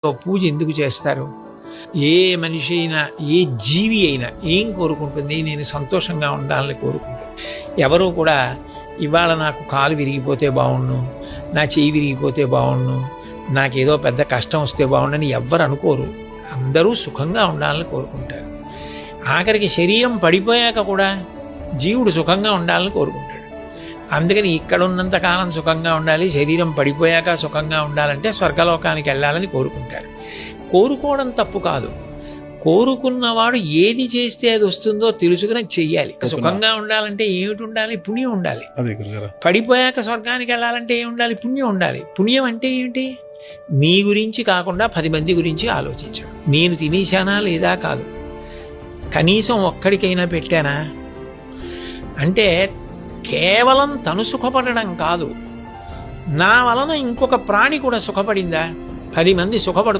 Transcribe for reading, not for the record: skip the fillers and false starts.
పూజ ఎందుకు చేస్తారు? ఏ మనిషి అయినా, ఏ జీవి అయినా ఏం కోరుకుంటుంది? నేను సంతోషంగా ఉండాలని కోరుకుంటుంది. ఎవరూ కూడా ఇవాళ నాకు కాలు విరిగిపోతే బాగుండు, నా చెయ్యి విరిగిపోతే బాగుండు, నాకేదో పెద్ద కష్టం వస్తే బాగుండని ఎవ్వరు అనుకోరు. అందరూ సుఖంగా ఉండాలని కోరుకుంటారు. ఆఖరికి శరీరం పడిపోయాక కూడా జీవుడు సుఖంగా ఉండాలని కోరుకుంటాడు. అందుకని ఇక్కడ ఉన్నంత కాలం సుఖంగా ఉండాలి, శరీరం పడిపోయాక సుఖంగా ఉండాలంటే స్వర్గలోకానికి వెళ్ళాలని కోరుకుంటారు. కోరుకోవడం తప్పు కాదు. కోరుకున్నవాడు ఏది చేస్తే అది వస్తుందో తెలుసుకుని చెయ్యాలి. సుఖంగా ఉండాలంటే ఏమిటి ఉండాలి? పుణ్యం ఉండాలి. పడిపోయాక స్వర్గానికి వెళ్ళాలంటే ఏమి ఉండాలి? పుణ్యం ఉండాలి. పుణ్యం అంటే ఏమిటి? నీ గురించి కాకుండా 10 మంది గురించి ఆలోచించడం. నేను తినేశానా లేదా కాదు, కనీసం ఒక్కడికైనా పెట్టానా అంటే కేవలం తను సుఖపడడం కాదు, నా వలన ఇంకొక ప్రాణి కూడా సుఖపడిందా, 10 మంది సుఖపడుతుంది.